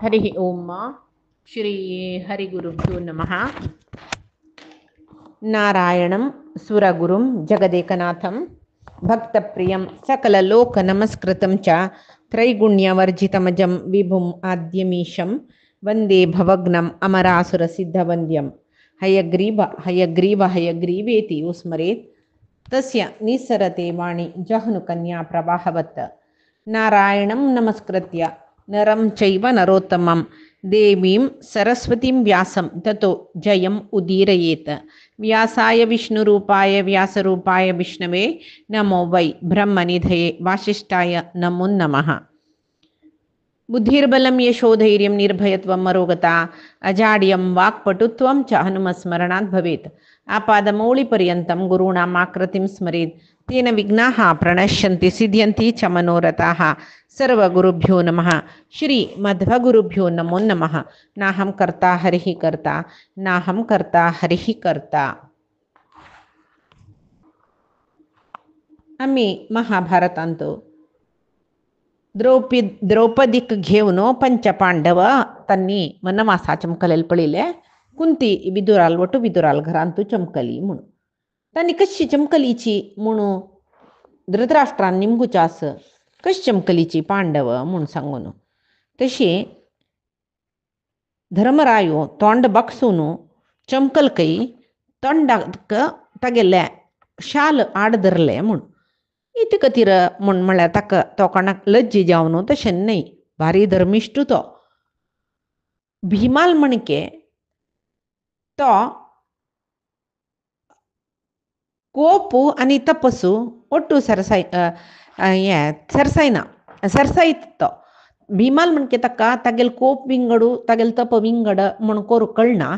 हरि ओम श्री हरिगुरुभ्यो नमः। नारायणं सुरगुरुं जगदेकनाथं भक्तप्रियं सकललोकनमस्कृतं च त्रैगुण्यवर्जितमजं विभुम् आद्यमीशं वन्दे भवग्नम् अमरासुरसिद्धवन्द्यं हयग्रीवेति स्मरेत् तस्य निस्सरते वाणी जह्नुकन्या प्रवाहवत्। नारायणं नमस्कृत्य नरं चैव नरोत्तमं देवीं सरस्वतीं व्यासं ततो जयम् उदीरयेत्। व्यासाय विष्णुरूपाय व्यासरूपाय विष्णवे नमो वै ब्रह्मनिधये वासिष्ठाय नमो नमः। बुद्धिर्बलं यशोधैर्यं निर्भयत्वं मरोगता अजाड्यं वाक्पटुत्वं च हनुमस्मरणात् भवेत्। आपादमौलिपर्यन्तं गुरूणाम् आकृतिं स्मरेत् तेन विघ्नाः प्रणश्यन्ति सिद्ध्यन्ति च मनोरथाः। सर्वगुरुभ्यो नमः। श्रीमध्वगुरुभ्यो नमो नमः। नाहं कर्ता हरिः कर्ता नाहं कर्ता हरिः कर्ता। आम्ही महाभारतांत द्रौपदीक घेऊन पंचपांडव त्यांनी वनवासा चमकलेल पडिले. कुंती विदुराल वटू विदुराल घरांतू चमकली म्हणून त्यांनी कशी चमकलीची म्हणून धृतराष्ट्रान निमगुचास कशी चमकलीची पांडव म्हणून सांगून तशी धर्मरायो तोंड बक्सून चमकल कई तोंडाक तगेले शाल आडधरले म्हणून इतक तिर म्हळ्यार ताका तो कोणाक लज्जी जावन तशें न्हय, भारी धर्मिश्ट तो. भिमाल म्हणके तो कोपू आनी तपसू ಒಟ್ಟು सरसायत तो. भिमाल म्हणके ताका तागेल कोप विंगडू तागेल तप विंगड म्हण करू कळना.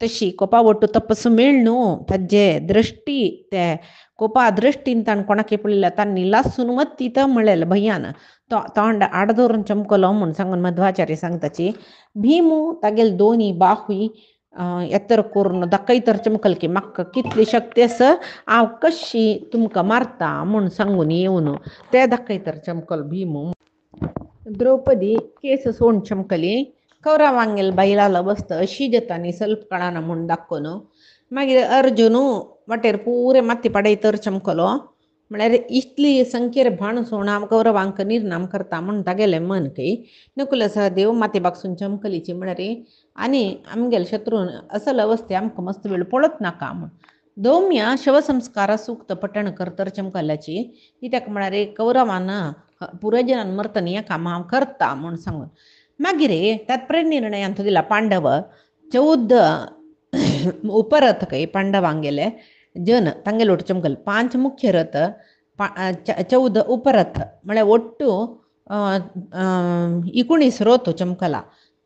तशी कोपा ಒಟ್ಟು तपसू मेळणू ताजे दृष्टी ते कोपा दृष्टीन ताण कोणाके पडलेला तांनी लासून वत्ती तर म्हळेल भयान तो तोंड आडदोरून चमकलो म्हणून सांगून मध्वाचार्य सांगताची. भीमू तागेल दोन्ही बाहुय एत्तर करून दाखयतर चमकल की म्हाका कितली शक्ती आसा हांव कशी तुमकां मारता म्हणून सांगून येवन ते दाखयतर चमकल भीमू. द्रौपदी केस सोन चमकली कौरवांगेल बैलाला बसत अशी जतानी ಸ್ವಲ್ಪ कळाना म्हणून दाखोन मागीर अर्जुन वाटेर पुरे माती पडयतर चमकलो. म्हळ्यार इतली संख्येर भाण सोना कौरवांक निर्नाम करता म्हणून तागेलें मन कई. नकुल सहदेव माती बागसून चमकलीची म्हळ्यार आनी आमगेल शत्रून असल अवस्थे आमकां मस्त वेळ पळत नाका म्हण. दौम्य शवसंस्कार सूक्त पठण करतर चमकल्याची कित्याक म्हळ्यार कौरवान पुरजनान मरतनी काम हांव करता म्हूण सांगून मागीर तात्पर्य निर्णयांत दिला. पांडव 14 उपरथ कई पांडवांगेले जन तांगेल ಒಟ್ಟು चमकल 5 मुख्य रथ 14 उपरथ म्हळ्यार ಒಟ್ಟು 19 रथ चमकला.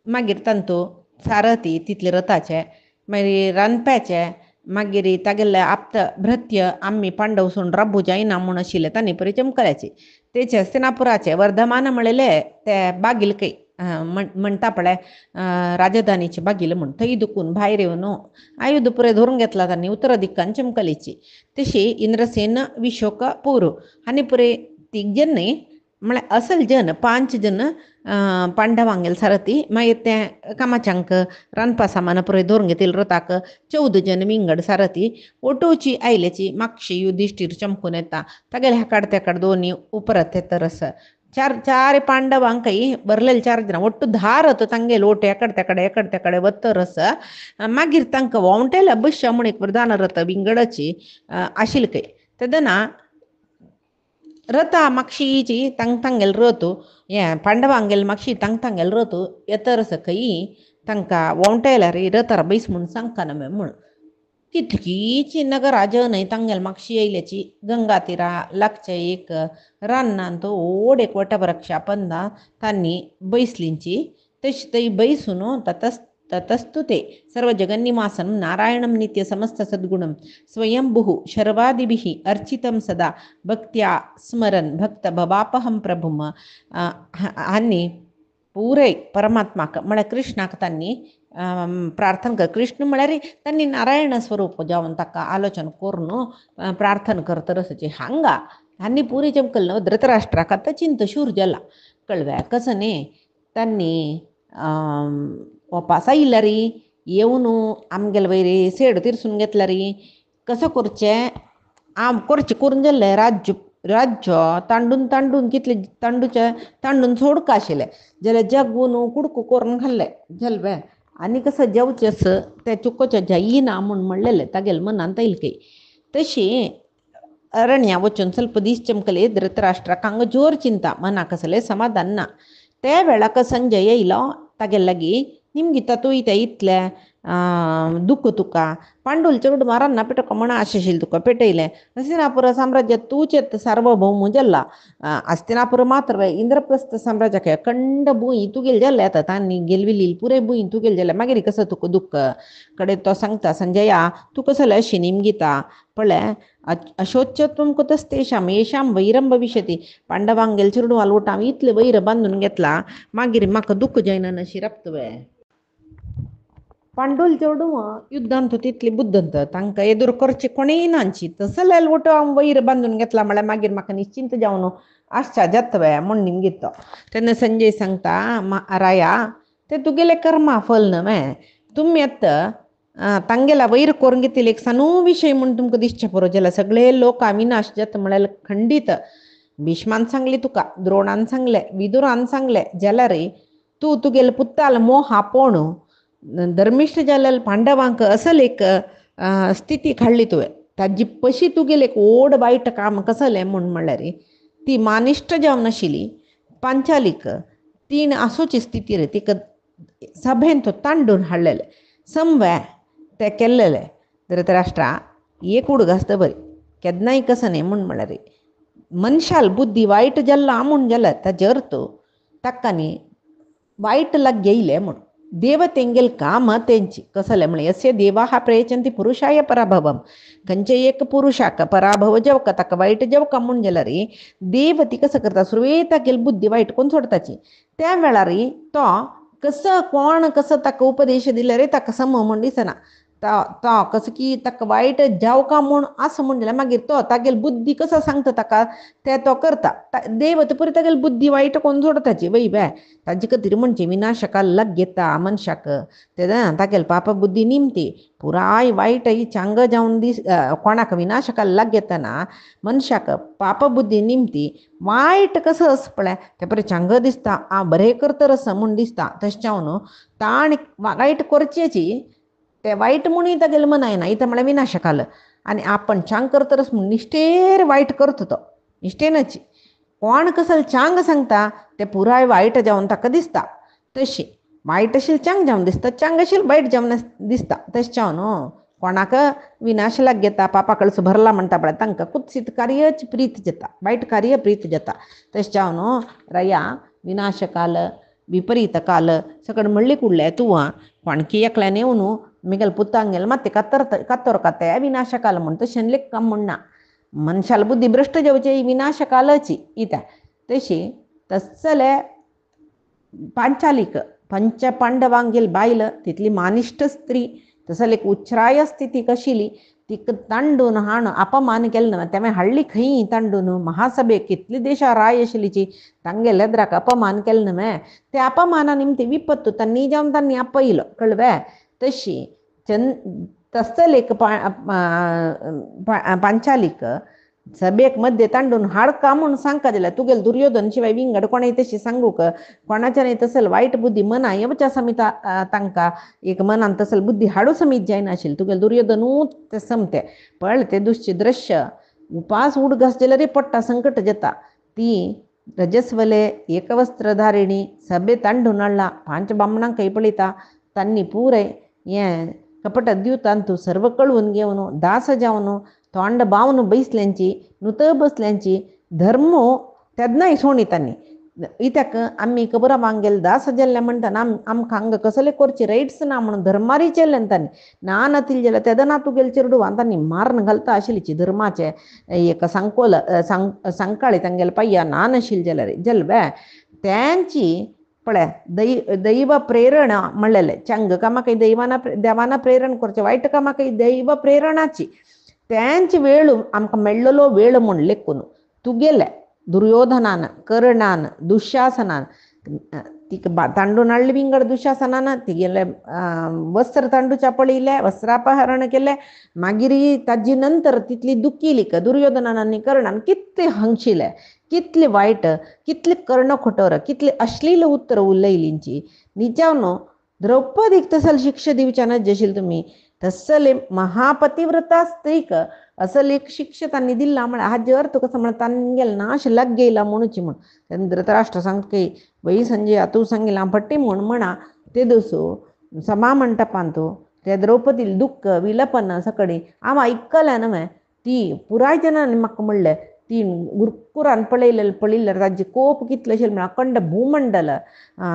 मागीर तांतू सारथी तितले रथाचे मागीर रांदप्याचे मागीर तागेले आप्त भृत्य आम्ही पांडव सोडून राबू जायना म्हूण आशिल्ले तांणी परी चमकल्याचे. तेचे हस्तिनापुराचे वर्धमान म्हणलेले ते बागील कई म्हणटा पळय राजधानीचे बागील म्हूण थंय दुखून भायर येवन आयुध पुरे धरून घेतला तांणी उत्तर दिक्कान चमकलीची. तशी इंद्रसेन विशोक पुरू आनी पुरे 3 जन न्ही म्हळ्यार असल जन 5 जन पांडवांगेल सारथी मागीर ते कामाच्यांक रांदपा सामान पुरे धरून घेतिल रथाक 14 जन विंगड सारथी ओटोची आयल्याची मागशी युधिष्ठीर चमकून येता तागेले हेकाड तेकाड दोन्ही उपरथ येतर आसा. 4 पांडवांकय बरलेले 4 जन ಒಟ್ಟು 10 रथ तांगेल ओट एकड तेकडे वत्तर आसा. मागीर तांकां वोंवटेला बश्य म्हूण एक प्रधान रथ विंगडची आशिल्ले कई. तेदना रथा मागशीची तांगेल रथ हे पांडवांगेल मागशी तांगेल रथ येतर सकई तांकां वोंवटेल्यार रथार बैस म्हूण सांगना म्हूण कितकीची नगरा जन तांगेल मागशी येयल्याची गंगा तीरा लागचे एक रानांत ओड एक वटवृक्षा पंदा तांणी बैसलींची. तशी थंय बैसून ततस्तुते सर्व जगन्निवासं नारायणं नित्य समस्त सद्गुणं स्वयंभुः शर्वादिभिः अर्चितं सदा भक्त्या स्मरन् भक्त भवापहं प्रभुम. आनी पुरे परमात्माक म्हळ्यार कृष्णाक तांणी प्रार्थना कर. कृष्ण म्हळ्यार तांणी नारायण स्वरूप जावन ताका आलोचन करून प्रार्थना करतर आसची हांगा आनी पुरी चमकल न्हू. धृतराष्ट्राक आतां चिंत शूर जाला कळव्या कसं न्ही तांणी वापास आयिल्ला री येवन आमगेले वयरी सेड तिरसून घेतला री कसं करचें करचें करून जाल्लें राज्य तांडून कितले तांडून सोडका आशिल्लें जाल्यार जगून कुडको करून खाल्लें जलबे आनी कसं जेवचेस ते चुकोच्या जायना म्हूण म्हणलेलें तागेले मनांत येयलें तशी अरण्या वचून ಸ್ವಲ್ಪ दीस चमकले ಧೃತರಾಷ್ಟ್ರಕ್ಕಂಗ ಜೋರ್ ಚಿಂತ ಮನಾಕಸಲೆ ಸಮಾಧಾನ ते वेळाक संजय येयलो तागेले लागीं निमगिता तूं इथे इतले दुख तुका पांडुल चेडूं मारान्ना पेटोवका म्हण आशिशील तुका पेटयलें हस्तिनापुर साम्राज्यात तूंच सार्वभौम जाल्ला हस्तिनापुर मात्र इंद्रप्रस्थ साम्राज्याक खंड भूंय तुगेली जाल्लें आतां तांणी गेलविली पुरे भूंय तुगेली जाल्यार मागीर कसो तुका दुख कडेन तो सांगता संजया तूं कसो अशी निमगिता पळय अशोच्यत्वं कुतस्तेषां येषां वैरं भविष्यति पांडवांगेल चेडूं आलवटां इतलें वैर बांदून घेतला मागीर म्हाका दुख जायना अशी रप्तवे पांडुल चेडूं युद्धांत तितली बुद्धंत तांकां एदूर करचें कोणेय नांची तसले आलवटो हांव वैर बांदून घेतला म्हळ्यार मागीर म्हाका निश्चिंत जावन आश्चा जातवे म्हूण निमगितो तेन्ना संजय सांगता राया ते तुगेले कर्मा फल न्हय तुमी आतां तांगेला वैर करून घेतली एक सानू विशय म्हूण तुमकां दिसचें पुरो जाल्यार सगळे लोक विनाश जाता म्हळ्यार खंडीत भीष्मान सांगलें तुका द्रोणान सांगलें विदुरान सांगलें जाल्यार तूं तुगेले पुत्ताल मोह आपोवन धर्मिश्ठ जाल्यार पांडवांक असल एक स्थिती हाडली तुवें ताजी पशी तुगेलें एक व्हड वायट काम कसलें म्हूण म्हणल्यार ती मानिश्ट जावन नाशिल्ली पांचालीक तीन आसूची स्थिती रे तिका सभेन तो तांडून हाडलेलें समवे ते केल्लेले धृतराष्ट्रा एक उडग आसता बरी केन्नाय कसं न्ही म्हूण म्हळ्यार मनशाल बुद्धी वायट जाल्ला म्हूण जाल्यार ताजे अर्थ ताका न्ही वायट लाग येयले म्हूण देव तेंगेल काम तेंची कसले म्हळ्यार यस्य देवाः प्रयचन्ति पुरुषाय पराभवम खंयचे एक पुरुषाक पराभव जेवका ताका वायट जेवका म्हूण जाल्यार देव ती कसं करता सुरवे तागेली बुद्धी वायट कोण सोडताची त्या वेळार तो कसं कोण कसं ताका उपदेश दिल्यार ताका सम म्हूण दिसना तो कसं की ताका वायट जावका म्हूण आसा म्हूण जाल्यार मागीर तो तागेली बुद्धी कसो सांगता ताका ते तो करता देव तो परी तागेली बुद्धी वायट कोण सोडताची वय बे ताजे खातीर म्हणजे विनाशका लग घेता मनशाक ते तागेली पाप बुद्धी निमती पुराय वायट ही चांग जावन कोणाक विनाशका लग घेतना मनशाक पाप बुद्धी निमती वायट कसं आस पळय ते परी चांग दिसता बरें करतर आसा म्हूण दिसता तशें जावन ताण वायट करचेची ते वायट म्हणून तागेले मनायना इथं म्हळ्यार विनाशकाल आनी आपण चांग करतरच म्हूण निश्टेर वायट करता तो निश्टेनची कोण कसं चांग सांगता ते पुराय वायट जावन ताका दिसता तशी वायट आशिल्ल चांग जावन दिसता चांग आशिल्ल वायट जावन दिसता तशें जावन कोणाक विनाश लाग घेता पापा कळस भरला म्हणटा पळय तांकां कुत्सीत कार्यच प्रीत जाता वायट कार्य प्रीत जाता तशें जावन रया विनाशकाल विपरीत काल सकड म्हणली कुडले तूं कोणकी एकल्यान येवन मिगेल पुतांगेल माते कातर काते विनाशकाल म्हण तशें लेख काम म्हणना मनशाल बुद्धी भ्रष्ट जावचे विनाशकालची इता तशी तसले पांचालीक पंच पांडवांगेल बायल तितली मानिश्ट स्त्री तसले एक उच्चराय स्थिती कशिली तिक तांडून हाण अपमान केलें न्हय तें हाडली खंय तांडून महासभेक कितली देशा राय आशिल्लीची तांगे लेद्राक अपमान केलें न्हय ते अपमाना निमती विपत्तू तांणी जावन तांणी आपयलो कळवे तशी तसल एक पांचालीक सभेक मध्ये तांडून हाडका म्हूण सांगता जाल्यार तुगेले दुर्योधन शिवाय विंगड कोणेय तशी सांगूक कोणाच्यानय तसल वायट बुद्धी मना येवच्या समीत तांकां एक मनान तसल बुद्धी हाडू समीत जायना आशिल्ली तुगेले दुर्योधनूच ते समते पळय ते दुश्य दृश्य उपास उडगास जाल्यार पडटा संकट जाता ती रजस्वले एकवस्त्रधारिणी सभे तांडून हाडला पांच बामणांक पळयता तांणी पुरे हें कपट द्युतांतू सर्व कळवून घेवन दास जावन तोंड बावन बैसल्यांची नुत बसल्यांची धर्म तेदनाय सोणी तांणी इत्याक आमी खबर वांगेल दास जाल्ले म्हणटाना आमकां हांगा कसले करची रायट्स ना म्हणून धर्मारी चेल्ले तांणी ना नातील जाल्यार तेदना तुगेले चेडूं तांणी मारून घालता आशिल्लीची धर्माचे एक सांकोल सांकाळी तांगेले पाय्या ना नाशिल्ले जाल्यार जल्बे त्यांची पळय दैव प्रेरणा म्हणलेले चांग कामाक देवाना प्रेरण करचे वायट कामाक दैव प्रेरणाची त्यांची वेळ आमकां मेळ्ळलो वेळ म्हूण लेखून तुगेले दुर्योधनान कर्णान दुशासनान तिक तांडू नाळली विंगड दुशासनानं तिगेले वस्त्र तांडूच्या पळयले वस्त्रापहरण केले मागिरी ताजी नंतर तितली दुखिली दुर्योधनानांनी कर्णान कितले हंगशिले कितले वायट कितले कर्ण खोटोर कितले अश्लील उत्तर उलयलींची निजावनो द्रौपदीक तसल शिक्षा दिवच्यान जशील तुम्ही तसले महापतिव्रता स्त्रीक असं एक शिक्षा त्यांनी दिला म्हणा हा जर तो कसं म्हणा तांगेल नाश लाग गेला म्हणूची म्हण धृतराष्ट्र सांगते वही संजय तू सांगेला पट्टी म्हणा ते दिवसो समा मंडपान तो त्या द्रौपदील दुःख विलपन सकडी आम ऐकल्या नव्हे ती पुराय जनांनी म्हाका म्हणले ती गुरकुरान पळयलें ताजे कोप कितले अशें म्हणा अखंड भूमंडल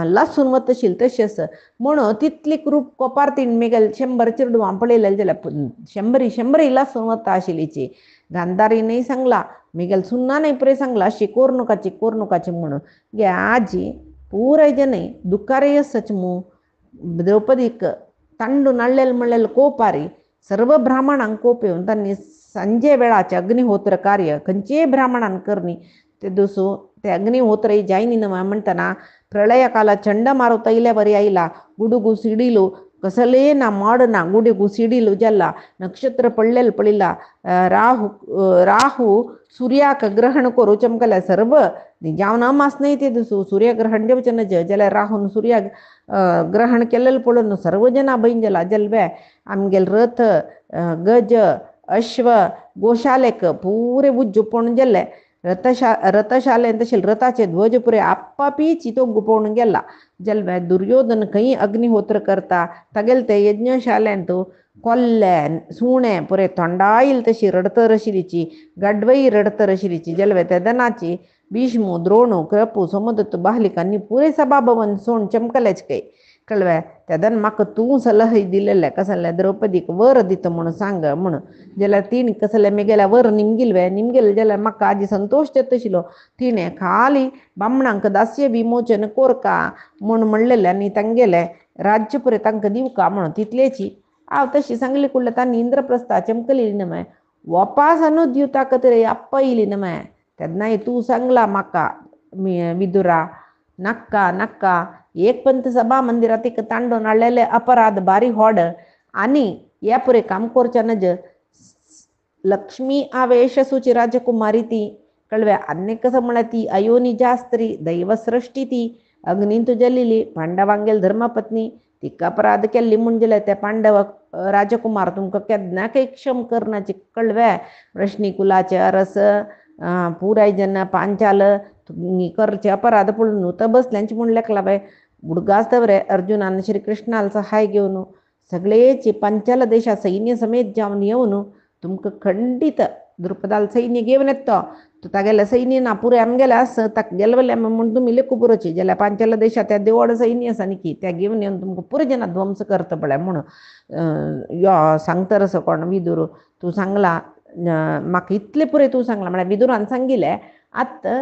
लासून वतशील तशेंच म्हणून तितली रूप कोपार तीन मेगेल 100 चिरडुवां पळयलें जाल्यार 100 लासून वता आशिल्लीची गांधारीनय सांगला मेगेल सुन्नानय पुरे सांगला अशी कोरनुकाची म्हणून गे आजी पुराय जन दुःखारे सच मू द्रौपदीक तांडू नाळ्ळेल म्हणलेल कोपारी सर्व ब्राह्मणांक कोप येवन तांणी संजे वेळाचे अग्निहोत्र कार्य खंयचे ब्राह्मणान करणी ते दुसो ते अग्निहोत्र जायनी न म्हणटना प्रलय काला चंड मारो तैले बरी आयला गुडुगु सिडिलो कसले ना माडना गुडुगु सिडिलो जल्ला नक्षत्र पळयला राहू सूर्याक ग्रहण करू चमकल्या सर्व जावन अमास नाही ते दुसो सूर्यग्रहण जेवचन जाल्यार राहून सूर्याक ग्रहण केलेलं पळोवन सर्व जना बैंजला जलवे आमगेल रथ गज अश्व गोशालेक पुरे उज्जू पळोवन गेले रथशालेन तशें रथाचे ध्वज पुरे आप्पापी चितो गुपोवन गेला जलवे दुर्योधन खंय अग्निहोत्र करता तगेल ते यज्ञशालेन तू कोल्ले सुणे पुरे थंडाईल तशी रडतर आशिल्लीची गाडवई रडतर आशिल्लीची जलवे ते दनाची भीष्मू द्रोणू कृपू समुद्र बाहलिकांनी पुरे सभाभवन सोण चमकलेच काही कळवे त्यादन म्हाका तू सलह दिलेले कसले द्रौपदीक वर दित म्हणून सांग म्हणून जाल्यार तीन कसले मेगेल्या वर निमगेले जाल्यार म्हाका आजी संतोष देत आशिल्लो तिणे खाली बामणांक दास्य विमोचन कोरका म्हूण म्हणलेले आनी तांगेले राज्य पुरे तांकां दिवका म्हणून तितलेची हांव तशी सांगली कुडले तांणी इंद्रप्रस्था चमकली न्हय वपास अनु दिवता कतरे आप्पा येयली न्हय तेन्नाय तू सांगला म्हाका विदुरा नक्का एक पंत सभा मंदिरात एक तांडो नाळलेले अपराध बारी होड आणि या पुरे काम करच्या नज लक्ष्मी आवेश सुची राजकुमारी ती कळवे अन्य कसं म्हणा ती अयोनी जास्त्री दैवसृष्टी ती अग्नींत जलिली पांडवांगेल धर्मपत्नी तिका अपराध केल्ली म्हणजे त्या पांडव राजकुमार तुमकां केन्ना काही क्षम करण्याचे कळवे वृष्णी कुलाचे अरस पुराय जन पांचाल करचे अपराध पळून त बसल्यांची म्हण लेखला बाय बुडगास दवरे अर्जुनान श्रीकृष्णाला सहाय घेवन सगळेची पंचाल देशा सैन्य समेत जावन येवन तुमकां खंडित द्रुपदाल सैन्य घेवन येतो तू तागेल्या सैन्य ना पुरे आमगेले आस ताका गेलवले म्हण तुमी लेखू पुरोची जाल्यार पांचाल देशा त्या देवड सैन्य आसा न्ही की त्या घेवन येवन तुमकां पुरे जना ध्वंस करता पळय म्हणून यो सांगता रसो कोण विदुर तू सांगला म्हाका इतले पुरे तू सांगला म्हळ्यार विदुरान सांगिले आतां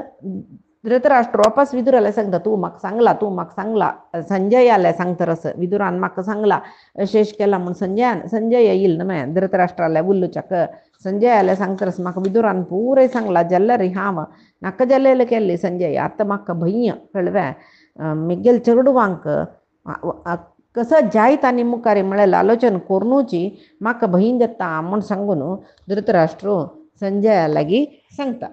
धृतराष्ट्र वापस विदुराला सांगता तू म्हाका सांगला संजय आले सांगता रस विदुरान म्हाका सांगला अशेश केला म्हणून संजय येईल न्हय धृतराष्ट्राले उल्लूच्याक संजय आले सांगता रस म्हाका विदुरान पुरे सांगला जाल्यार रे हांव नाका जालेले केल्ले संजय आतां म्हाका भय्य कळवे मेगेल चेडवांक कसं जायत आनी मुखारी म्हळ्यार आलोचन कोरनूची म्हाका भयण जाता म्हूण सांगून धृतराष्ट्र संजया लागीं सांगता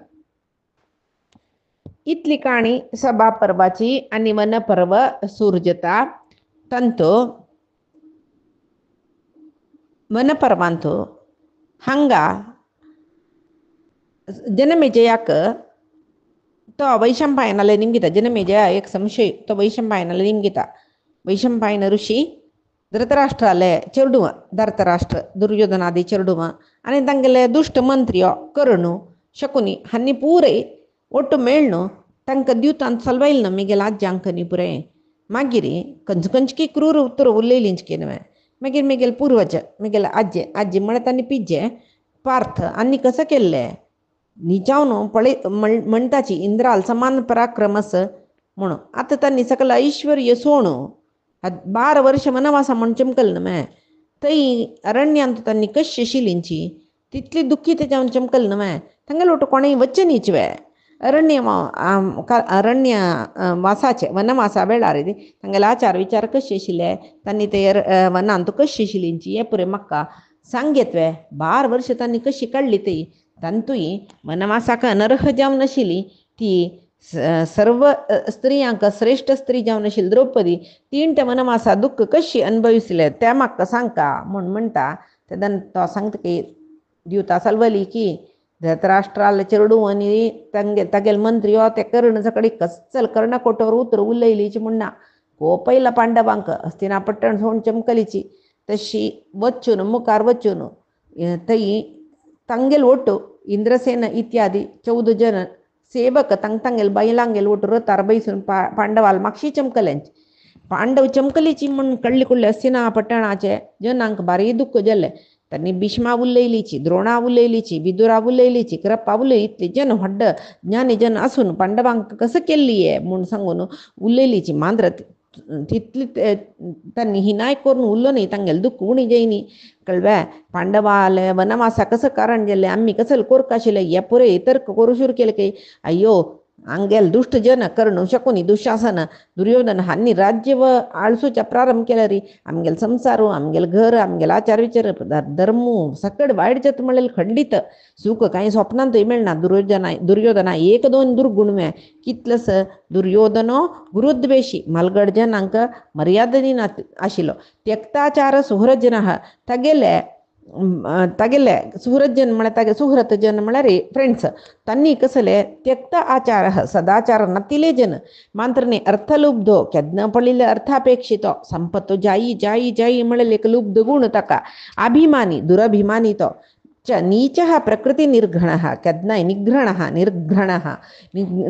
इतली काणी सभा पर्वाची आणि वन पर्व सुरजता तंतो वन पर्वांतो हांगा जनमेजयाक तो वैशंपायनाले निमगिता जनमेजया एक संशय तो वैशंपायनाले निमगिता वैशंपायन ऋषी धृतराष्ट्राले चेडुव धृतराष्ट्र दुर्योधनादी चेडुव आनी तांगेले दुष्ट मंत्री कर्णू शकुनी हांणी पुरे ಒಟ್ಟು ಮೇಳ್ನು ತಂಕ ದ್ಯೂತಾನ್ ಸಲ್ವೈಲ್ನ ಮಿಗೆಲ್ ಆಜ್ಯಾಂಕನಿ ಪುರೆ ಮಾಗಿರಿ ಕಂಚಿ ಕ್ರೂರ ಉತ್ತರ ಉಲ್ಲೇಲಿಂಚ್ಕೆನವೆ मेगेल पूर्वज मेगेल आजी म्हळ्यार तांणी पिज्जे पार्थ आनी कसं केल्ले निजावन पळय म्हणटाची इंद्राल समान पराक्रमस म्हणून आतां तांणी सकल ऐश्वर्य सोणू 12 वर्ष वनवासा म्हण चमकल न्हय थंय अरण्यांत तांणी कशी शिलिंची तितली दुखी जावन चमकल न्हय तांगेलो कोणें वच्चे न्हीचवे अरण्य वासाचे वनवासा वेळार तांगेले आचार विचार कशे आशिल्ले तांणी ते वनांत कशी आशिल्लींची हे पुरे म्हाका सांगेतवे 12 वर्ष तांणी कशी काडली ती तांतूय वनवासाक अनर्ह जावन आशिल्ली ती सर्व स्त्रियांक श्रेष्ठ स्त्री जावन आशिल्ली द्रौपदी तीन त्या वनवासा दुःख कशी अनुभविसले ते म्हाका सांगता म्हूण म्हणटा तेदन तो सांगता की दिवता सलवली की धृतराष्ट्राला चेडू आनी तागेले मंत्री हो ते कर्ण सकडी कच्चल कर्णकोटवर उतर उलयलीची म्हणना पयला पांडवांक हस्तिनापट्टण सोडून चमकलीची तशी वचून मुखार वचून थंय तांगेल ओटू इंद्रसेन इत्यादी 14 जन सेवक तांगेल बैलांगेल ओटू रथार बैसून पांडवाल मागशी चमकल्यांची पांडव चमकलीची म्हण कळ्ळी कुळ्ळे हस्तिनापट्टणाचे जनांक बारी दुःख जाल्ले तांणी भीष्मा उलयलीची द्रोणा उलयलीची विदुरा उलयलीची कृपा उलय इतले जन व्हड्ड ज्ञानी जन आसून पांडवांक कसं केल्ली आहे म्हूण सांगून उलयलीची मांद्र तितली तांणी हिनाय करून उरलो न्ही तांगेले दुःख उणी जायनी कळ्ळें पांडवाले वनवासा कसं कारण जाल्लें आमी कसले कोरक आशिल्ले हे पुरे तर्क करूं सुरू केले की अय्यो हांगेल दुष्ट जन कर्ण शकुनी दुशासन दुर्योधन हांणी राज्य व आळसूच्या प्रारंभ केला री आमगेल संसारू आमगेल घर आमगेल आचार विचार धर्मू सकड वायट जात म्हणलें खंडित सुख काही स्वप्नांतूय मेळना दुर्योधना 1-2 दुर्गुण मे कितलस दुर्योधनो गुरुद्वेशी मलगड जनांक मर्यादा दिना आशिल्लो त्यक्ताचार सुहृदजन तागेले सुहृदजन म्हळ्यार तागे सुहृतजन म्हळ्यार फ्रेंड्स तांणी कसले त्यक्त आचार सदाचार नतिले जन मांत्रने अर्थलुब्धो केदन पडिल्ले अर्थापेक्षितो संपत्तो जाई जाई जाई म्हळेले एक लुब्ध गुण ताका अभिमानी दुरभिमानी तो नीच प्रकृती निर्घण केदनाय निर्घण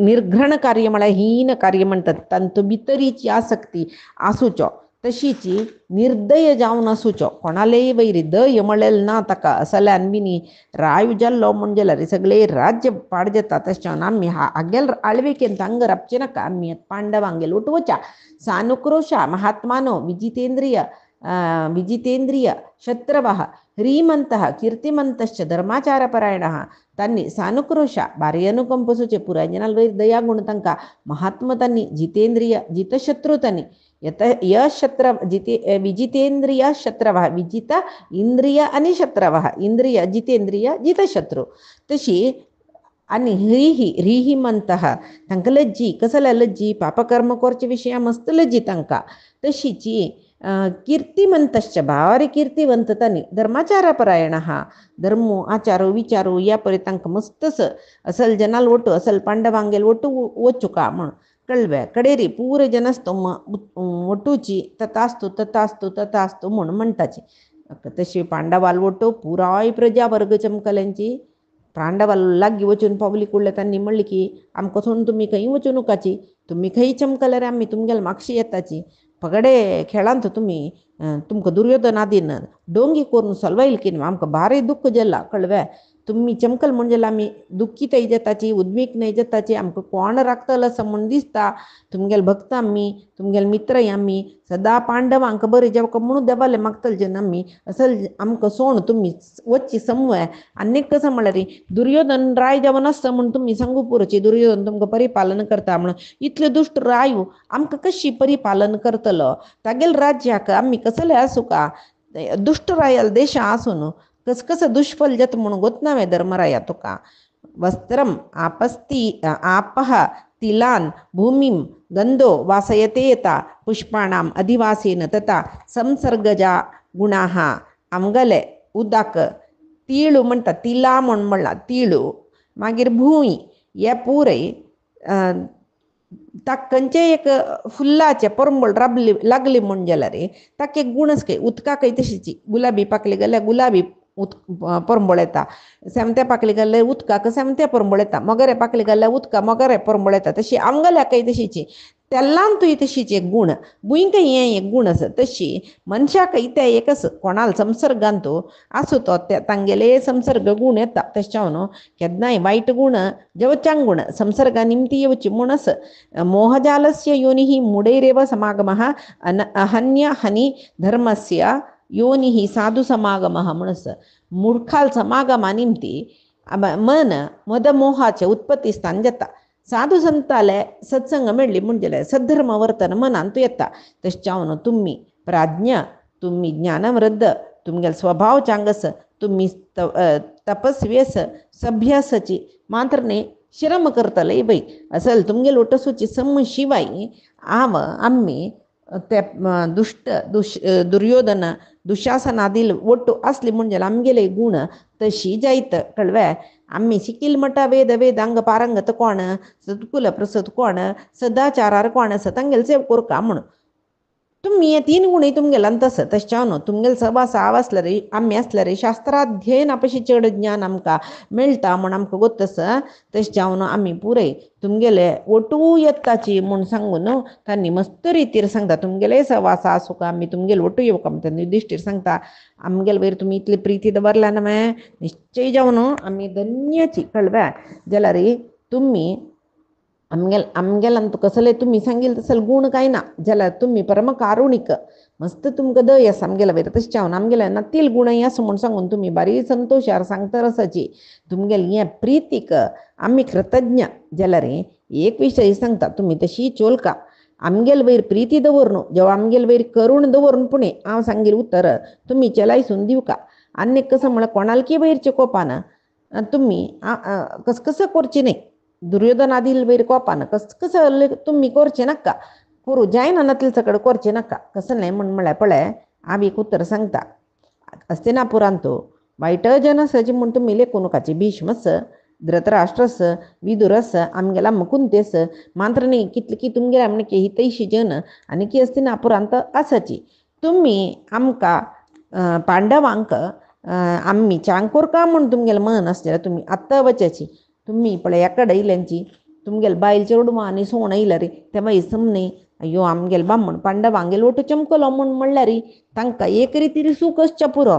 निर्घण कार्य म्हळ्यार हीन कार्य म्हणटात तांतू भितरीची आसक्ती आसूचो तशीची निर्दय जावन आसूचो कोणालेय वैरी दय म्हणलेल ना ताका असल्यान बिनी राय जाल्लो म्हण जाल्यार सगळे राज्य पाड जाता तशें आमी हागेल आळविकेन तांग रावचे नाका आमी पांडवांगेल उठवच्या सानुक्रोशा महात्मानो विजितेंद्रिय शत्रवः ह्रीमंतः कीर्तिमंतश्च धर्माचारपरायणः तांणी सानुक्रोश बारी अनुकंपसूचे पुराय जनाल वैर दया गुण तांकां महात्मा तांणी जितेंद्रिय जितशत्रू तांणी यशत्र विजितेंद्रिय शत्रवः विजित इंद्रिय आणि शत्रवः इंद्रिय जितेंद्रिय जितशत्रू तशी आणि ह्रीही म्हणता तांकां लज्जी कसल्या लज्जी पापकर्म करचे विशया मस्त लज्जी तांकां तशीची कीर्तिमंतश्च भारी कीर्तिवंत तांणी धर्माचारपरायण धर्मो आचारो विचारो या परी तांकां मस्तस असल जनाल ओटू असल पांडवांगेल ओटू वचुका म्हण कळवे कडेरी पूर जनस्तो ओटूची तथास्तु तथास्तु तथास्तु म्हण म्हणटाची तशी पांडवाल ओटू पुराय प्रजा वर्ग चमकल्यांची पांडवाल लागीं वचून पावली कुळ्ळे तांणी म्हणली की आमकां सोडून तुमी खंय वचूं नकाची तुमी खंय चमकल्यार आमी तुमगेले मागशी येताची पगडे खेळांत तुमी तुमकां दुर्योधन आदीन डोंगी करून सलवायल की आमकां बारी दुःख जाल्ला कळवे तुमी चमकल म्हणजे आमी दुःखीतय जाताची उद्वीक न्हय जाताची आमकां कोण राखतलो असं म्हूण दिसता तुमगेले भक्त आमी तुमगेले मित्रय आमी सदा पांडवांक बरें जेवका म्हणून देवाले मागतले जन आमी असल आमकां सोण तुमी वच्ची समवे आनीक कसं म्हळ्यार दुर्योधन राय जावन आसता म्हूण तुमी सांगू पुरोची दुर्योधन तुमकां परिपालन करता म्हणून इतले दुश्ट रायू आमकां कशी परिपालन करतलो तागेले राज्याक आमी कसले आसूं का दुश्ट रायल देश आसून कसं दुष्फल जात म्हणून गोतनावे धर्मराया तुका वस्त्रम आपः तिलान भूमिम गंधो वासयतेता पुष्पाणाम अधिवासेन तथा संसर्गजा गुणाः आमगले उदक तीळू म्हणटा तिला म्हण म्हणला तीळू मागीर भूंय हे पुरय ताक खंयचे एक फुल्लाचे परंबळ लागली म्हण जाल्यार ताका एक गुण आसा उदकाकय तशीची गुलाबी पाकली जाल्यार गुलाबी परंबळ येता सेमते पाकली जाल्यार उदकाक सेमते परंबळ येता मोगरे पाकली जाल्यार उदका मोगरे परंबळ येता तशी आमगल्याकय तशीची तेल्लांतूय तशीच एक गुण भुंयकय हे एक गुण आसा तशी मनशाकय ते एक आसा कोणाल संसर्गांतू आसूं तो तांगेले संसर्ग गुण येता तशें केन्नाय वायट गुण जेवचांग गुण संसर्गा निमती येवची म्हूण आसा मोहजालस्य योनिः मुडैरेव समागमः अहन्य हनी धर्मस्य योनिः साधु समागमः म्हूण आसा मूर्खाल समागमा निमती मन मदमोहाचे उत्पत्ती स्थान जाता. साधू संताले सत्संग मेळ्ळी म्हणजे सद्धर्म वर्तन मनांतू येता. तशें तुम्ही प्राज्ञ, तुम्ही ज्ञानवृद्ध, तुमगेल स्वभाव चांगस, तुम्ही तपस्वी सभ्यासची मात्र न्ही श्रम करतले बाई असल तुमगेल ओटसूची सम शिवाय आम्ही ते दुर्योधन दुशासनादील ಒಟ್ಟು असली म्हणजे आमगेले गुण तशी जायत कळवे. आम्ही शिकील मटा वेदांग पारंगत कोण, सत्कुल प्रसत कोण, सदाचारार कोण सतंगेल सेव कोर का म्हणून तुम्ही हे 3 गुणही तुमगेला तसं तशें तुमगेल सभासाव असलं रे आम्ही असलं रे शास्त्राध्ययन आपशी चड ज्ञान आमकां मेळटा म्हण आमकां गोत्तस तशें आम्ही पुरे तुमगेले ओटू येताची म्हूण सांगून तांणी मस्त रितीर सांगता. तुमगेले सवासा आसूं आमी तुमगेले ओटू येवं का म्हणटा युधिष्ठीर सांगता. आमगेल वयर तुमी इतली प्रिती दवरल्या न्हय निश्चय जावन आमी धन्याची कळव्या जाल्यार तुम्ही आमगेलांत कसले तुम्ही सांगेल तसल गुण काय ना जाल्यार तुम्ही परम कारुणिक मस्त तुमकां दय आसा आमगेल्या वयर तशें हांव आमगेल्या नातील गुणय आसा म्हूण सांगून तुम्ही बारी संतोशार सांगता आसाची तुमगेल हें प्रितीक आमी कृतज्ञ जाल्यार एक विशय सांगता तुम्ही तशी चोलका आमगेल वयर प्रिती दवरून जेव्हा आमगेल वयर करूण दवरून पुणे हांव सांगेल उत्तर तुम्ही चलायसून दिवका. आनी कसं म्हळ्यार कोणालकी वयरचे कोपान तुम्ही कसं करची न्ही. दुर्योधनादील वयर कोपान कसं तुम्ही करचे नाका करू जायना नातील सकड करचे नाका कसं नाही म्हळ्यार पळय हांव एक उत्तर सांगता. हस्तिनापुरांत वायट जनसाची म्हूण तुमी लेखूनकाची भीष्मस धृतराष्ट्रस विदुरस आमगेला मुकुंदेस मात्र न्ही कितली की तुमगेला म्हणके हितैशी जन आनी की हस्तिनापुरांत आसाची. तुम्ही आमकां पांडवांक आम्ही चांकोर का म्हूण तुमगेलें मन आसलें तुम्ही आत्ता वचाची तुम्ही पळय एकडे येयल्यांची तुमगेल बायल चेडूं आनी सोण येयला रे तेव्हा इसम न्ही अय्यो आमगेल बामण पांडवांगेल ओटू चमकलो म्हूण म्हणल्यार तांकां एक रितीर सूख आसच्या पुरो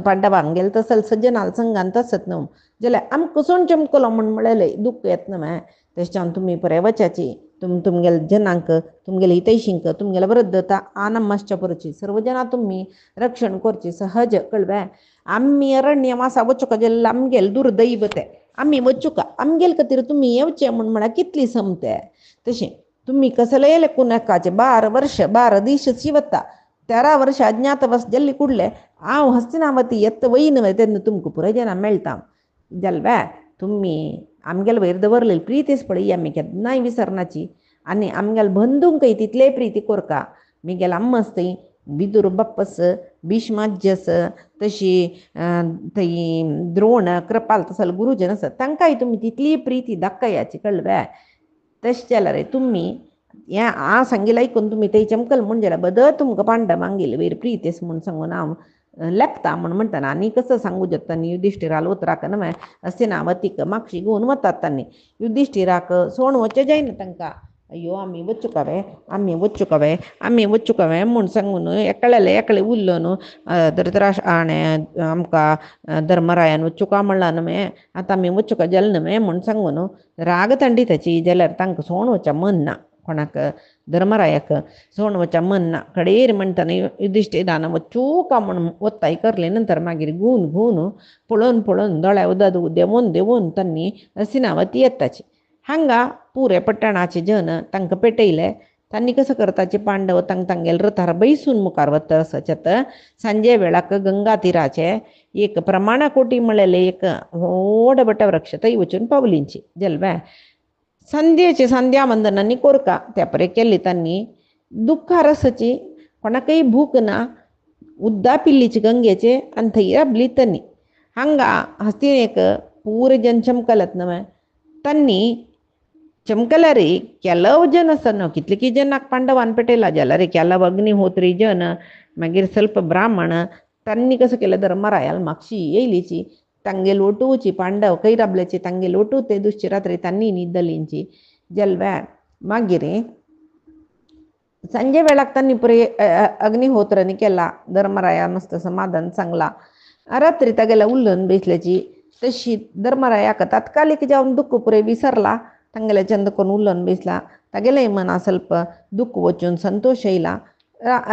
पांडवांगेल तसल सज्जनाल संगांत आसत न्हू जाल्यार आमकां सोण चमकलो म्हूण म्हळ्यार दुख्ख येत न्हय. तशें तुमी पळय वचाची तुमगेल जनांक तुमगेले हितैशींक तुमगेल्या वृद्धता आनम आसच्या पुरोची सर्व जना तुम्ही रक्षण करची सहज कळवे. आम्ही अरण्यवासा वचूंक जाल्यार आमगेल दुर्दैव तें आम्ही वचूंका आमगेल खातीर तुम्ही येवचें म्हूण म्हळ्यार कितली समते. तशें तुम्ही कसले लेकुनाकाचे 12 वर्ष 12 दीस शिवता 13 वर्ष अज्ञातवास जल्ली कुडले हांव हस्तिनावती येत वयन तेन्ना तुमकां पुराय जना मेळटा जाल्यार तुम्ही आमगेल वयर दवरलेली प्रितीच पळय आमी केन्नाय विसरनाची आनी आमगेल बंधूंकय तितले प्रिती कोरका. मिगेल आम्मस थंय विदुर बाप्पस भीष्माजस तशी थंय द्रोण कृपाल तसल गुरुजन आसत तांकांय तुमी तितली प्रिती दाखयाची कळव्या. तशें जाल्यार तुम्ही हें हांव सांगेल आयकून तुमी थंय चमकल म्हूण जाल्यार बद तुमकां पांडवांगेले वयर प्रितीस म्हूण सांगून हांव लेखता म्हूण म्हणटाना. आनी कसं सांगू जाता न्ही युधिष्ठिराल उतराक न्हय हस्तिनावतीक मागशी घेवन वतात तांणी युधिष्ठिराक सोण वचें जायना तांकां अय्यो आमी वचूं म्हूण सांगून एकळे उरलो न्हू धृतराष्ट्र आनी आमकां धर्मरायान वचूंका म्हणलां न्हय आतां आमी वचूंका जालें न्हय म्हूण सांगून राग तांडी ताची जाल्यार तांकां सोण वचा मन ना. कोणाक धर्मरायाक सोण वचा मन ना कडेर म्हणटाना युधिष्ठिरान वचूंका म्हूण वत्ताय करले नंतर मागीर घुवन पळोवन दोळ्या उदक देवून तांणी हस्तिनावती येताची. हांगा पुरे पट्टणाचे जन तांकां पेटयले. तांणी कसं करताचे पांडव तांगेल रथार बैसून मुखार वता आसत सांजे वेळाक गंगा तीराचे एक प्रमाणा कोटी म्हळेले एक व्हड वटवृक्ष थंय वचून पावलींची जल्व्या संध्याची संध्या वंदनांनी कोरका त्या परे केली तांणी दुख्खार आसाची कोणाकय भूक ना उद्दा पिल्लीचे गंगेचे आनी थंय राबली तांणी. हांगा हस्तिनेक पूरे जन चमकलत न्हय तांणी चमकला रे केलव जन आसतना कितले की जनाक पांडवान पेटयला जाल्यार केलव अग्निहोत्री जन मागीर ಸ್ವಲ್ಪ ब्राह्मण तांणी कसं केलं धर्मरायाल मागशी येयलीची तांगेल ओटूची पांडव खंय राबल्याची तांगेल ओटू ते दुसची रात्री तांणी न्हिदलींची जल्व्या मागीर संजे वेळाक तांणी पुरे अग्निहोत्रनी केला. धर्मराया मस्त समाधान सांगला रात्री तागेला उल्लन बेसल्याची तशी धर्मरायाक तात्कालिक जावन दुःख पुरे विसरला तांगेले चंद करून उल्लन बेसला तागेले मना ಸ್ವಲ್ಪ दुःख वचून संतोष येयला.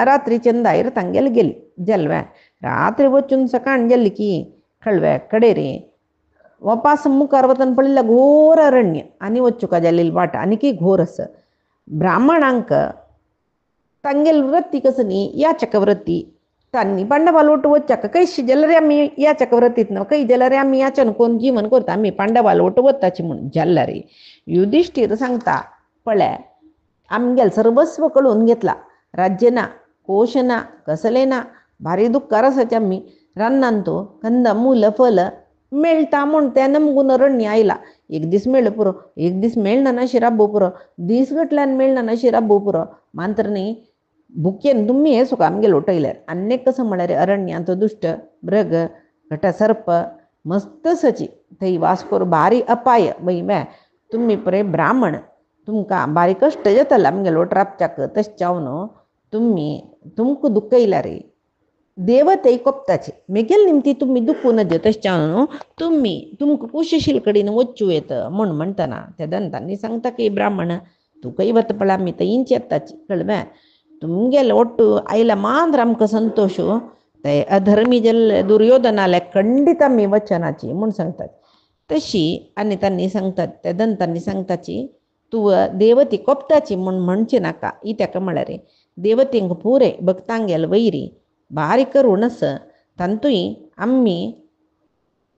रात्री चंदायर तांगेल गेली जल्व्या रात्री वचून सकाळ गेली की कळव्या कडे रे वपास मुखार वतन पडलेलं घोर अरण्य आणि वच्चुका जालेली वाट आणि की घोर असं ब्राह्मणांक तांगेल वृत्ती कसनी या चक्रवृत्ती तांनी पांडवाला ओट वच्चाक कैशी जलरे आम्ही या चक्रवृत्तीत न काही जलरे आम्ही याच्यानं कोण जीवन करतो आम्ही पांडवाला ओट वत्ताची म्हणून जल्लारे युधिष्ठिर सांगता पळ्या आमगेल सर्वस्व कळून घेतला राज्यना कोशना कसलेना भारी दुःख रसाच्या मी रान्नांतो कंद मूल फल मेळता म्हण त्या नमगुण रण्य आईला एक दिस मेळ पुरं एक दिस मेळणं ना शिराबो पुरं दिस गटल्यान मेळणं ना शिराबो पुरं मांतरनी भुकेन तुम्ही हे सुकाम गेलो टैलर अनेक कसं म्हणारे अरण्यांत दुष्ट मृग घट सर्प मस्त सची थई वास करू भारी अपाय बाई मॅ तुम्ही परे ब्राह्मण तुमका बारी कष्ट येतला आमगेलो ट्रापचाक तश्चावनो तुम्ही तुमक दुःख इला रे देवते कोप्ताचे मेगेल निमती तुम्ही दुःखू न तश्चावनो तुम्ही तुमक कुशशील कडीन वच्चू येत म्हण म्हणताना त्या दंतांनी सांगता की ब्राह्मण तू काही वतपळा मी तर इंच येताची कळव्या तुमगेल ಒಟ್ಟು ಐಲ ಮಾಂದ್ರ ಅಮ್ಕ ಸಂತೋಷು अधर्मी जल दुर्योधनाला खंडित मी वचनाची म्हणून सांगतात तशी आणि त्यांनी सांगतात त्या दंतांनी सांगताची तू देवती कोपताची म्हणून म्हणचे नाका इत्याक म्हळारे देवतींक पुरे भक्तांगेल वैरी बारी करूनस तंतुई आम्ही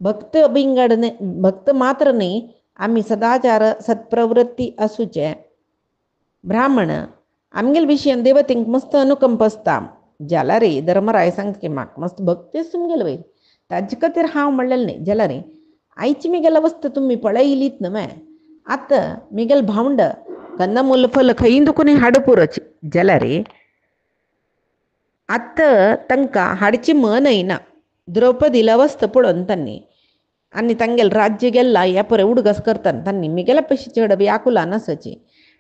भक्त बिंगडने भक्त मात्र नाही आम्ही सदाचार सत्प्रवृत्ती असूचे ब्राह्मण आमगेल विषयन देवतींक मस्त अनुकंप असता ज्याला रे धर्मराय सांगत की माक मस्त भक्तेच तुमगेल वैर ताज खातीर हांव म्हणलेलं नाही ज्याला रे आईची मिगेल अवस्था तुम्ही पळयलीत न्हय आता मिगेल भावंड कंदमूल फल खंय दुखुनी हाडपुरच ज्याला रे आत्ता तांकां हाडची मन येना द्रौपदीला अवस्था पळोवन तांणी आनी तांगेल राज्य गेल्ला ह्या परे उडगस करतना तांणी मिगेला पयशे चेडप याकुला नसची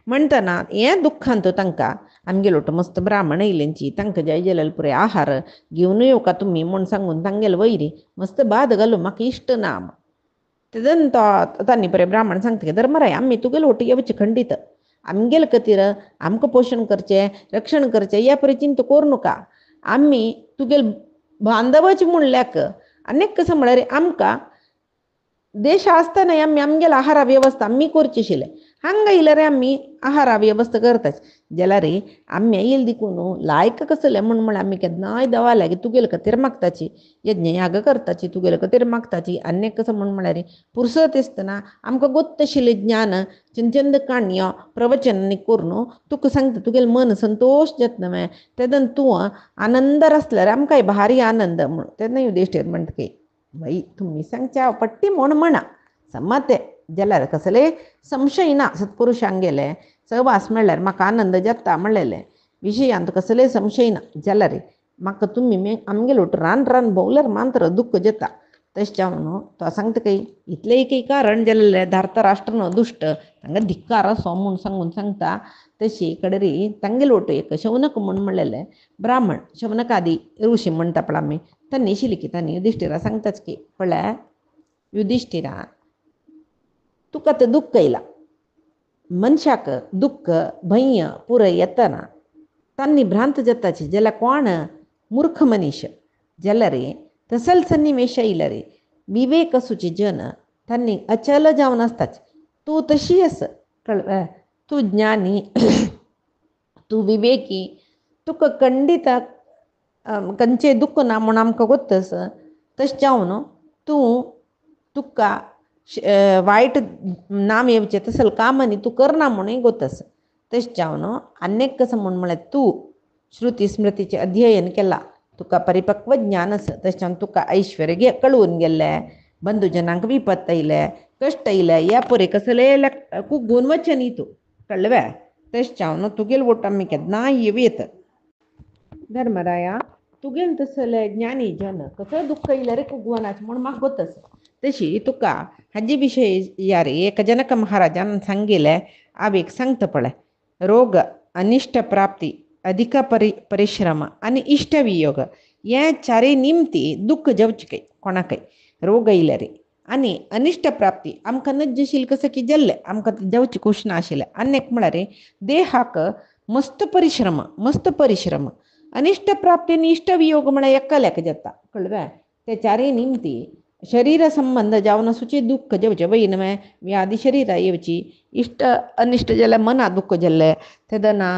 म्हणटना हें दुख्खांत तांकां आमगेलो मस्त ब्राह्मण येयलेंची तांकां जय जलाल पुरे आहार घेवन येवका तुमी म्हूण सांगून तांगेल वैरी मस्त बाद घालूं म्हाका इश्ट ना तेदन तांणी परे ब्राह्मण सांगता की धर्मराय आमी तुगेल ओटी येवचे खंडीत आमगेल खातीर आमकां पोशण करचें रक्षण करचें ह्या परे चिंता करूं नका आमी तुगेल बांधवच म्हणल्याक अनेक कसं म्हळ्यार आमकां देश आसतना आमी आमगेल आहारा वेवस्था आमी करची आशिल्लें हांगा येयल्यार आमी आहारा वेवस्था करताच जाल्यार आमी येयल देखून लायक कसले म्हण आमी केन्नाय देवाल्या की तुगेले खातीर मागताची यज्ञ याग करताची तुगेले खातीर मागताची अनेक कसं म्हळ्यार पुरसत आसतना आमकां गोत्त आशिल्लें ज्ञान चंद काणयो प्रवचनांनी करून तुका सांगता तुगेलें मन संतोश जाता न्हय तेदन तूं आनंदार आसल्यार आमकांय भारी आनंद म्हण तेन्ना युधिष्ठीर म्हणटा की बाई तुम्ही सांगच्या पट्टी म्हण म्हणा सम्मते जाल्यार कसले संशय ना सत्पुरुशांक गेले सहवास म्हणल्यार म्हाका आनंद जाता म्हणलेले विशयांत कसले संशय ना जाल्यार म्हाका तुमी आमगेलो रान रान भोवल्यार मात्र दुःख जाता तशें न्हू तो सांगता काही इतलें एक कारण जाल्यार धार्तराष्ट्र न्हू दुश्ट तांकां धिक्कार असो म्हूण सांगून सांगता तशी कडेरी तांगेलो एक शौनक म्हूण म्हणलेले ब्राह्मण शौनकादी ऋषी म्हणटा पळय आमी तांणी शिलिकी तांणी युधिष्ठिरा सांगताच की पळय युधिष्ठिरा तुका तें दुःख येयला मनशाक दुःख भंय पुरय येतना तांणी भ्रांत जाताची जाल्यार कोण मूर्ख मनीस जाल्यार तसल सन्निवेश येयला रे विवेक असूचे जन तांणी अचल जावन आसताच तूं तशी आस कळ्ळें तूं ज्ञानी तूं विवेकी तुका खंडीत खंयचें दुःख ना म्हूण आमकां गोत्तस तशें जावन तूं तुका वायट नाम येवचें तसल कामांनी तूं करना म्हणूय गोतस तशें जावन अनेक कसं म्हळ्यार तूं श्रुती स्मृतीचें अध्ययन केलां तुका परिपक्व ज्ञान आसा तशें जावन तुका ऐश्वर्य कळून गेल्लें बंधुजनांक विपत्त येयले कश्ट येयले ह्या परे कसले खूब गुणवचन तूं कळ्ळें तशें जावन तुगेल वोट आमी केन्नाय येवयत धर्मराया तुगेल तसले ज्ञानी जन कसं दुःख येयलें रे कुगवनाचें म्हूण म्हाका गोतस तशी तुका हाजे विशयी या रे एका जनक महाराजान सांगिल्लें हांव एक सांगता पळय रोग अनिष्ट प्राप्ती अधिक परिश्रम आनी इश्ट वियोग हे चारय निमती दुःख जावचें कोणाकय रोग येयले रे आनी अनिश्ट प्राप्ती आमकां नज्जशील कसं की जाल्लें आमकां जावची खुश ना आशिल्लें अनेक म्हळ्यार देहाक मस्त परिश्रम अनिश्ट प्राप्ती आनी इश्ट वियोग म्हळ्यार एका लेख जाता कळ्ळें ते चारय निमती शरीर संबंध जावन सुचे दुःख जेवचे वैनमय व्याधी शरीर येवची इष्ट अनिष्ट जल मना दुःख जल्ले तेदना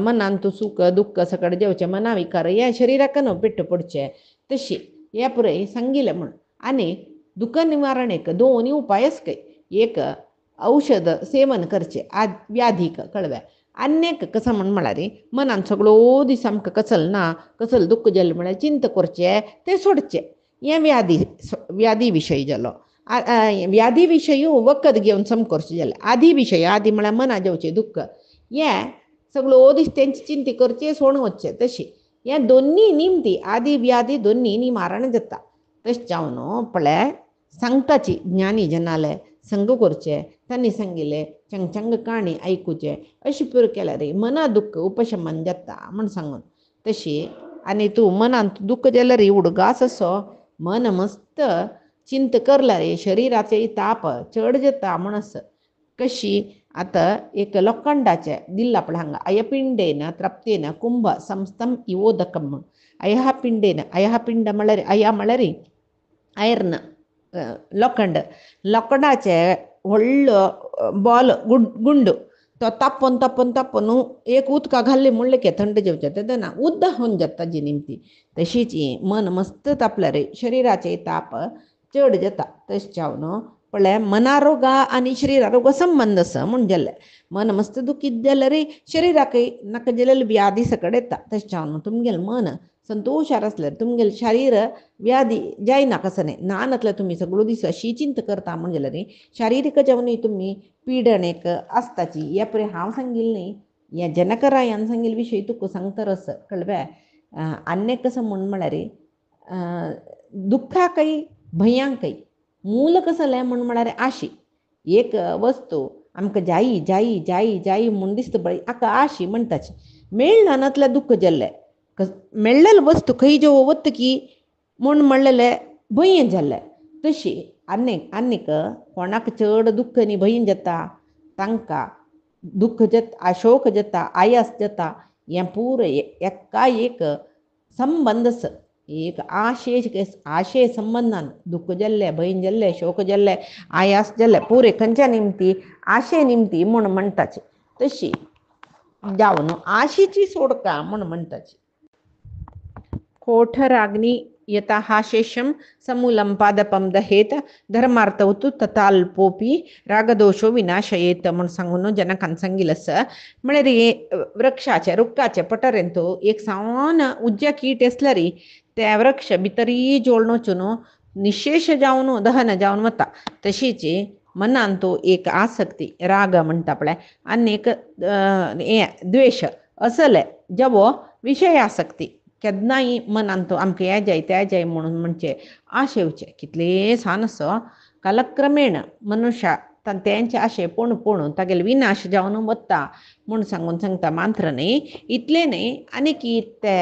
मनांतु सुख दुःख सकड जेवचे मना विकार या शरीराकन पेट्ट पडचे तशी या पुरे सांगितलं म्हण आणि दुःख निवारणेक दोन्ही उपायच काही एक औषध सेवन करचे व्याधीक कळव्या अनेक कसं म्हण म्हणा रे मनान सगळो दिस आमकां कसल ना कसल दुःख जल म्हळ्यार चिंत करचे ते सोडचे हे व्याधी विशयी जालो व्याधी विशयी वखद घेवन सम करचे जालें आधी विशय आधी म्हळ्यार मना जेवचे दुःख हे सगळो दीस तेंची चिंती करचे सोडून वचचे तशी हे दोन्ही निमती आधी व्याधी दोन्ही निवारण जाता तशें जावन पळय सांगताची ज्ञानी जनाले संग करचे त्यांनी सांगिल्ले चंग काणी ऐकूचे अशी पुर केल्या रे मना दुःख उपशमन जाता म्हण सांगून तशी आणि तूं मनांत दुःख जाल्यार रे उडगास असो मन मस्त चिंत करला रे शरीराचे ताप चड जाता म्हणस कशी आता एक लोखंडाचे दिल्ला पळय हांगा अयपिंडेन त्रप्तेन कुंभ संस्थम इवोदकम म्हण अयहा पिंड म्हळ्यार अया म्हळ्यार आयर्न लोखंडाचे व्हडलो बॉल गुंड तो तापोवन एक उदका घाल्ले म्हणले की थंड जेवचे तेदना उद्द होऊन जाता जी निमती तशीच मन मस्त तापल्या रे शरीराचे ताप चड जाता तशें जावन पळय मनारोगा आनी शरीरारोगा संबंध आसा म्हण जालें मन मस्त दुखीत जाल्यार रे शरिराकय नाका जाल्यार व्याधी सकट येता तशें जावन तुमगेलें मन संतोशार आसल्यार तुमगेलें शरीर व्याधी जायना कसं नाही नानतल्या तुम्ही सगळो दीस अशी चिंत करता म्हण जाल्यार रे शारिरीक जावनय तुमी पिडणेक आसताची हे पळय हांव सांगिल्लें न्ही हे जनकरायान सांगिल्ले विशयी तुका सांगता रस कळव्या अन्य कसं म्हळ्यार रे दुःखाकय भयांकय मूल कसलें म्हळ्यार आशी एक वस्तू आमकां जायी जायी जायी जायी म्हूण दिसता पळय हाका आशी म्हणटाची मेळना नातल्या दुःख जाल्लें मेळ्ळेली वस्तू खंय जो वतकी म्हूण म्हणलेलें भंय जाल्लें तशी आनीक कोणाक चड दुःख न्ही भंय जाता तांकां दुःख जाता शोक जाता आयास जाता हें पुरो एका एक संबंध आसा एक आशे संबंधान दुःख जाल्ले भंय जाल्ले शोक जाल्ले आयास जाल्ले पुरे खंयच्या निमती आशे निमती म्हूण म्हणटाची तशी जावन आशेची सोडका म्हूण म्हणटाची कोठराग्नी यथा हाशेषम समूलम पादपम दहेत धर्मार्थवतु तथाल्पोपी रागदोषो विनाशयेत म्हूण सांगून जनकान सांगिल्लें आसा म्हळ्यार वृक्षाचे रुखाचे पटरेंतू एक सावन उज्ज्या कीट आसल्यार त्या वृक्ष भितरी जोळून वचून निशेष जावन दहन जावन वता तशीच मनांतू एक आसक्ती राग म्हणटा पळय आनी एक द्वेष असले जवो विशय आसक्ती केन्नाय मनांत आमकां हें जाय तें जाय म्हणून म्हणचे आशेवचे कितले सान असो कालक्रमेण मनुष्या तेंचे आशे पळोवन तागेले विनाश जावन वता म्हूण सांगता मात्र न्ही इतले न्ही आनीक ते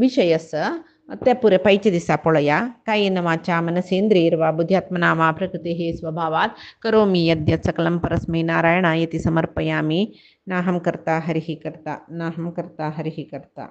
विशय आसा ते पुरे पयचे दिसा पळया कायेन वाचा मनसेन्द्रियैर्वा बुद्ध्यात्मना वा प्रकृतेः स्वभावात् करोमि यद्यत् सकलं परस्मै नारायणायेति समर्पयामि नाहं कर्ता हरिः कर्ता नाहं कर्ता हरिः कर्ता।